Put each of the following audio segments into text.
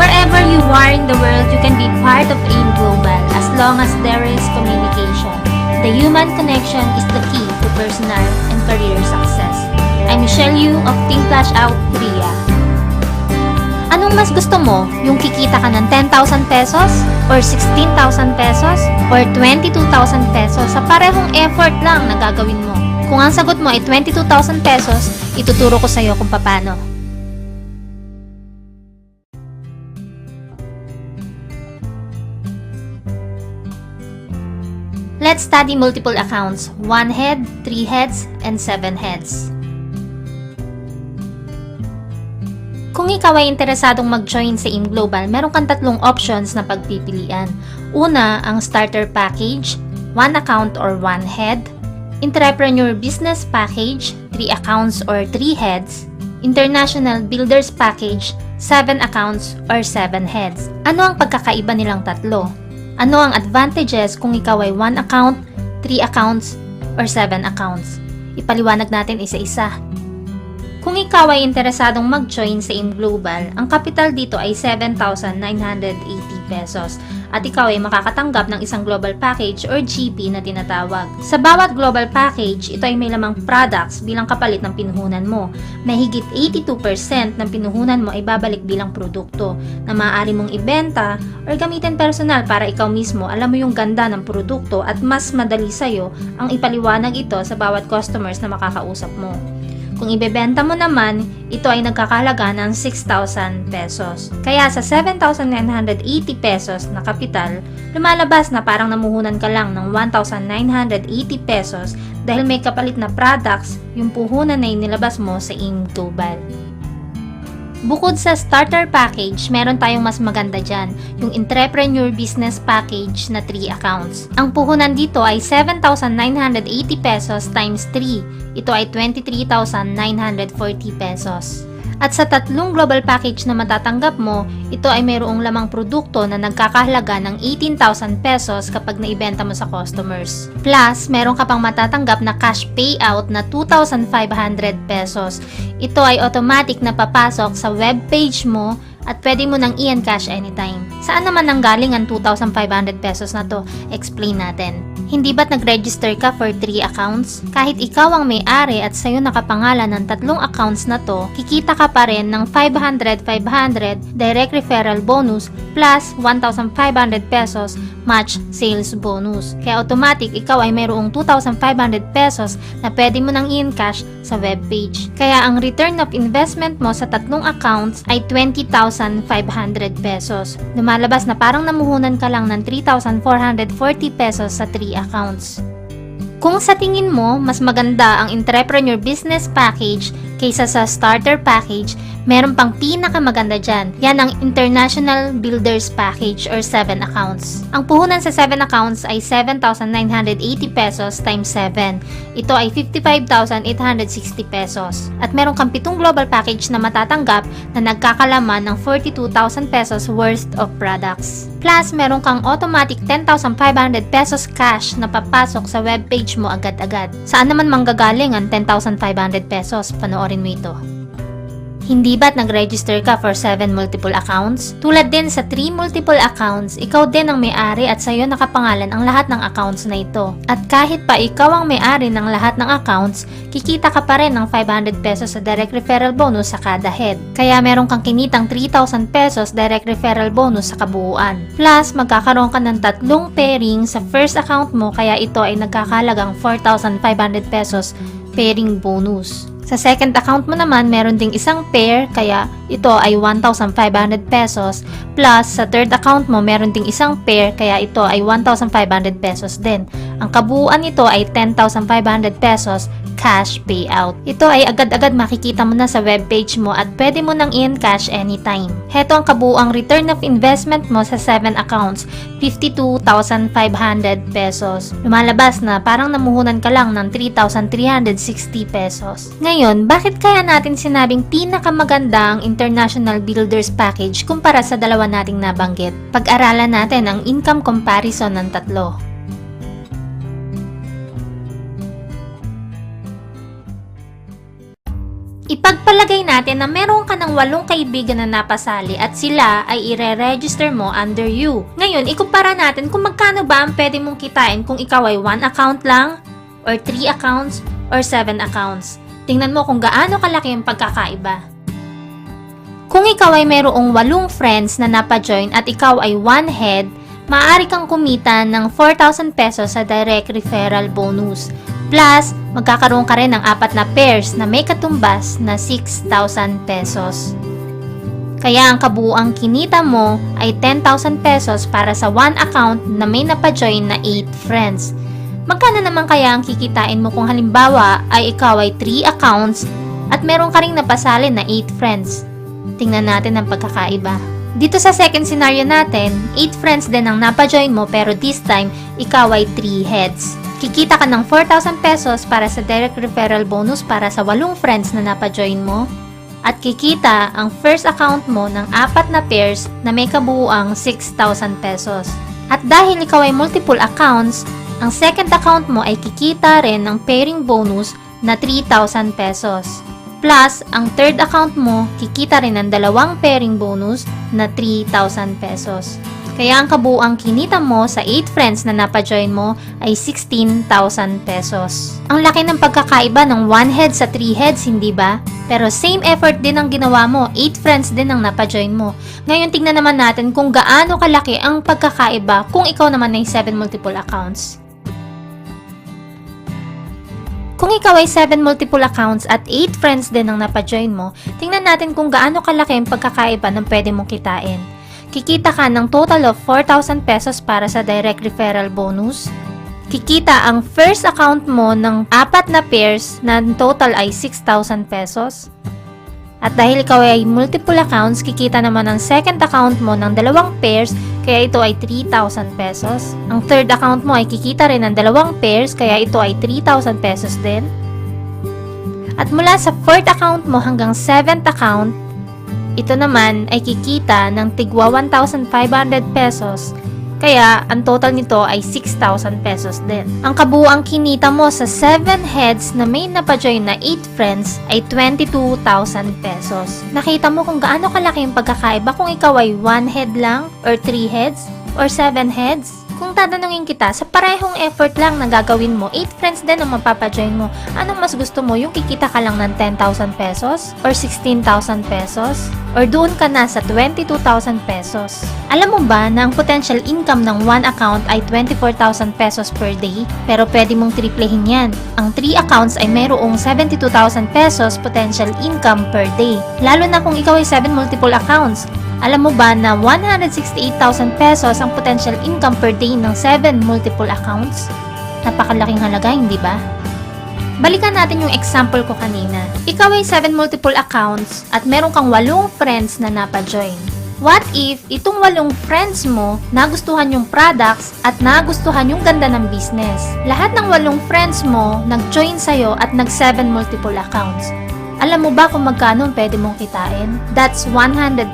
Wherever you are in the world, you can be part of AIM Global as long as there is communication. The human connection is the key to personal and career success. I'm Michelle Yu of Team Flash Out Korea. Anong mas gusto mo? Yung kikita ka ng 10,000 pesos? Or 16,000 pesos? Or 22,000 pesos sa parehong effort lang na gagawin mo? Kung ang sagot mo ay 22,000 pesos, ituturo ko sa iyo kung paano. Let's study multiple accounts, 1 head, 3 heads, and 7 heads. Kung ikaw ay interesadong mag-join sa AIM Global, meron kang tatlong options na pagpipilian. Una, ang Starter Package, 1 account or 1 head, Entrepreneur Business Package, 3 accounts or 3 heads, International Builders Package, 7 accounts or 7 heads. Ano ang pagkakaiba nilang tatlo? Ano ang advantages kung ikaw ay 1 account, 3 accounts, or 7 accounts? Ipaliwanag natin isa-isa. Kung ikaw ay interesadong mag-join sa AIM Global, ang capital dito ay 7,980 pesos at ikaw ay makakatanggap ng isang global package or GP na tinatawag. Sa bawat global package, ito ay may lamang products bilang kapalit ng pinuhunan mo. Mahigit 82% ng pinuhunan mo ay babalik bilang produkto na maaari mong ibenta or gamitin personal para ikaw mismo alam mo yung ganda ng produkto at mas madali sa'yo ang ipaliwanag ito sa bawat customers na makakausap mo. Kung ibebenta mo naman, ito ay nagkakahalaga ng 6,000 pesos. Kaya sa 7,980 pesos na kapital, lumalabas na parang namuhunan ka lang ng 1,980 pesos dahil may kapalit na products yung puhunan na inilabas mo sa AIM Global. Bukod sa starter package, meron tayong mas maganda dyan, yung Entrepreneur Business Package na 3 accounts. Ang puhunan dito ay 7,980 pesos times 3. Ito ay 23,940 pesos. At sa tatlong global package na matatanggap mo, ito ay mayroong lamang produkto na nagkakahalaga ng 18,000 pesos kapag naibenta mo sa customers. Plus, meron ka pang matatanggap na cash payout na 2,500 pesos. Ito ay automatic na papasok sa web page mo at pwede mo nang i-encash anytime. Saan naman nanggaling ang 2,500 pesos na to? Explain natin. Hindi ba't nag-register ka for 3 accounts? Kahit ikaw ang may-ari at sa'yo nakapangalan ng tatlong accounts na to, kikita ka pa rin ng 500 direct referral bonus plus 1,500 pesos match sales bonus. Kaya automatic, ikaw ay mayroong 2,500 pesos na pwede mo nang i-encash sa webpage. Kaya ang return of investment mo sa tatlong accounts ay 20,500 pesos. Lumalabas na parang namuhunan ka lang ng 3,440 pesos sa 3 accounts. Kung sa tingin mo, mas maganda ang Entrepreneur Business Package kaysa sa Starter Package, meron pang pinakamaganda dyan. Yan ang International Builders Package or 7 accounts. Ang puhunan sa 7 accounts ay 7,980 pesos times 7. Ito ay 55,860 pesos. At meron kang 7 global package na matatanggap na nagkakalaman ng 42,000 pesos worth of products. Plus, meron kang automatic 10,500 pesos cash na papasok sa webpage mo agad-agad. Saan naman manggagaling ang 10,500 pesos? Panoorin mo ito. Hindi ba't nag-register ka for 7 multiple accounts? Tulad din sa 3 multiple accounts, ikaw din ang may-ari at sa'yo nakapangalan ang lahat ng accounts na ito. At kahit pa ikaw ang may-ari ng lahat ng accounts, kikita ka pa rin ng 500 pesos sa direct referral bonus sa kada head. Kaya meron kang kinitang 3,000 pesos direct referral bonus sa kabuuan. Plus, magkakaroon ka ng 3 pairing sa first account mo kaya ito ay nagkakahalagang 4,500 pesos pairing bonus. Sa second account mo naman, meron ding isang pair, kaya ito ay 1,500 pesos. Plus, sa third account mo, meron ding isang pair, kaya ito ay 1,500 pesos din. Ang kabuuan nito ay 10,500 pesos cash payout. Ito ay agad-agad makikita mo na sa webpage mo at pwede mo nang i-encash anytime. Heto ang kabuuang return of investment mo sa 7 accounts, 52,500 pesos. Lumalabas na parang namuhunan ka lang ng 3,360 pesos. Ngayon, bakit kaya natin sinabing pinakamaganda ang International Builders Package kumpara sa dalawa nating nabanggit? Pag-aralan natin ang income comparison ng tatlo. Ipagpalagay natin na meron ka ng 8 kaibigan na napasali at sila ay ire-register mo under you. Ngayon, ikumpara natin kung magkano ba ang pwede mong kitain kung ikaw ay 1 account lang, or 3 accounts, or 7 accounts. Tingnan mo kung gaano kalaki ang pagkakaiba. Kung ikaw ay merong 8 friends na napajoin at ikaw ay 1 head, maaari kang kumita ng 4,000 pesos sa direct referral bonus. Plus, magkakaroon ka rin ng 4 na pairs na may katumbas na 6,000 pesos. Kaya ang kabuuang kinita mo ay 10,000 pesos para sa 1 account na may napajoin na 8 friends. Magkano naman kaya ang kikitain mo kung halimbawa ay ikaw ay 3 accounts at meron ka ring napasali na 8 friends? Tingnan natin ang pagkakaiba. Dito sa second scenario natin, 8 friends din ang napajoin mo pero this time, ikaw ay 3 heads. Kikita ka ng 4,000 pesos para sa direct referral bonus para sa 8 friends na napajoin mo. At kikita ang first account mo ng 4 na pairs na may kabuuang 6,000 pesos. At dahil ikaw ay multiple accounts, ang second account mo ay kikita rin ng pairing bonus na 3,000 pesos. Plus, ang third account mo, kikita rin ng 2 pairing bonus na 3,000 pesos. Kaya ang kabuuang kinita mo sa 8 friends na napajoin mo ay 16,000 pesos. Ang laki ng pagkakaiba ng 1 head sa 3 heads, hindi ba? Pero same effort din ang ginawa mo, 8 friends din ang napajoin mo. Ngayon tignan naman natin kung gaano kalaki ang pagkakaiba kung ikaw naman ay 7 multiple accounts. Kung ikaw ay 7 multiple accounts at 8 friends din ang napajoin mo, tingnan natin kung gaano kalaki ang pagkakaiba ng pwede mong kitain. Kikita ka ng total of 4,000 pesos para sa direct referral bonus. Kikita ang first account mo ng 4 na pairs na total ay 6,000 pesos. At dahil ikaw ay multiple accounts, kikita naman ang second account mo ng 2 pairs, kaya ito ay 3,000 pesos. Ang third account mo ay kikita rin ng 2 pairs, kaya ito ay 3,000 pesos din. At mula sa fourth account mo hanggang 7th account, ito naman ay kikita ng tigwa 1,500 pesos, kaya ang total nito ay 6,000 pesos din. Ang kabuuang kinita mo sa 7 heads na may napajoin na 8 friends ay 22,000 pesos. Nakita mo kung gaano kalaki yung pagkakaiba kung ikaw ay 1 head lang, or 3 heads, or 7 heads? Kung tatanungin kita, sa parehong effort lang na gagawin mo, 8 friends din ang mapapajoin mo, anong mas gusto mo? Yung kikita ka lang ng 10,000 pesos? Or 16,000 pesos? Or doon ka na sa 22,000 pesos? Alam mo ba na ang potential income ng 1 account ay 24,000 pesos per day? Pero pwede mong triplehin yan. Ang 3 accounts ay mayroong 72,000 pesos potential income per day. Lalo na kung ikaw ay 7 multiple accounts. Alam mo ba na 168,000 pesos ang potential income per day ng 7 multiple accounts? Napakalaking halaga, hindi ba? Balikan natin yung example ko kanina. Ikaw ay 7 multiple accounts at meron kang 8 friends na napajoin. What if itong 8 friends mo nagustuhan yung products at nagustuhan yung ganda ng business? Lahat ng 8 friends mo nag-join sa'yo at nag-7 multiple accounts. Alam mo ba kung magkano pwede mong kitain? That's 126,000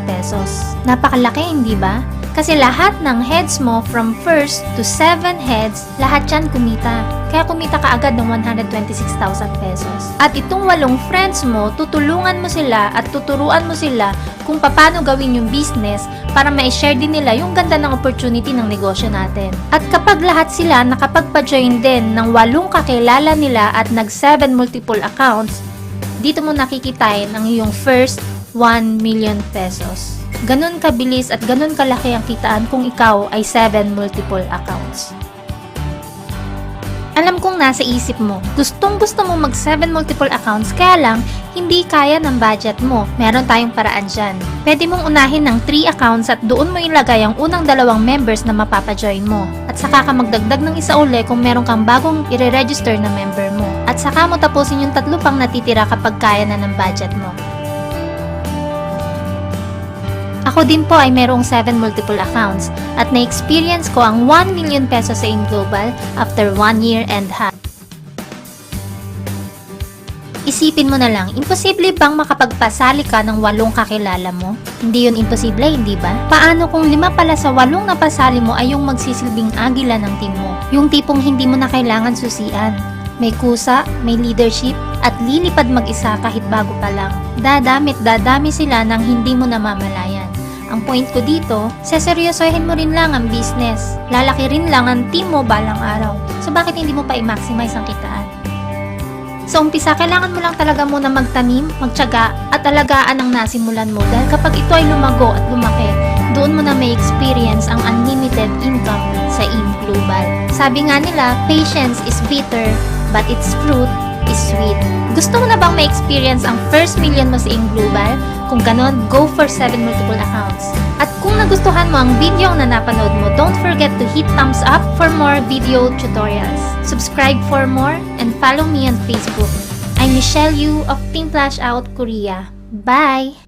pesos. Napakalaki, hindi ba? Kasi lahat ng heads mo from first to 7 heads, lahat yan kumita. Kaya kumita ka agad ng 126,000 pesos. At itong 8 friends mo, tutulungan mo sila at tuturuan mo sila kung paano gawin yung business para ma-share din nila yung ganda ng opportunity ng negosyo natin. At kapag lahat sila nakapagpa-join din ng 8 kakilala nila at nag-7 multiple accounts, dito mo nakikitain ang iyong first 1 million pesos. Ganun kabilis at ganun kalaki ang kitaan kung ikaw ay 7 multiple accounts. Alam kong nasa isip mo, gustong-gusto mo mag 7 multiple accounts kaya lang hindi kaya ng budget mo. Meron tayong paraan dyan. Pwede mong unahin ng 3 accounts at doon mo ilagay ang unang 2 members na mapapajoin mo. At saka ka magdagdag ng isa uli kung meron kang bagong i-register na member mo. At saka mo tapusin yung 3 pang natitira kapag kaya na ng budget mo. Ako din po ay merong 7 multiple accounts at na-experience ko ang 1 million pesos sa InGlobal after 1 year and half. Isipin mo na lang, imposible bang makapagpasali ka ng 8 kakilala mo? Hindi yun imposible, hindi ba? Paano kung 5 pala sa 8 na pasali mo ay yung magsisilbing agila ng team mo? Yung tipong hindi mo na kailangan susian. May kusa, may leadership, at lilipad mag-isa kahit bago pa lang. Dadami sila ng hindi mo namamalayan. Ang point ko dito, seseryosohin mo rin lang ang business. Lalaki rin lang ang team mo balang araw. So bakit hindi mo pa i-maximize ang kitaan? Sa umpisa, kailangan mo lang talaga muna magtanim, magtiyaga, at alagaan ang nasimulan mo dahil kapag ito ay lumago at lumaki, doon mo na may experience ang unlimited income sa AIM Global. Sabi nga nila, patience is bitter, but its fruit is sweet. Gusto mo na bang ma-experience ang first million mo sa AIM Global? Kung ganon, go for 7 multiple accounts. At kung nagustuhan mo ang video na napanood mo, don't forget to hit thumbs up for more video tutorials. Subscribe for more and follow me on Facebook. I'm Michelle Yu of Team Flash Out Korea. Bye!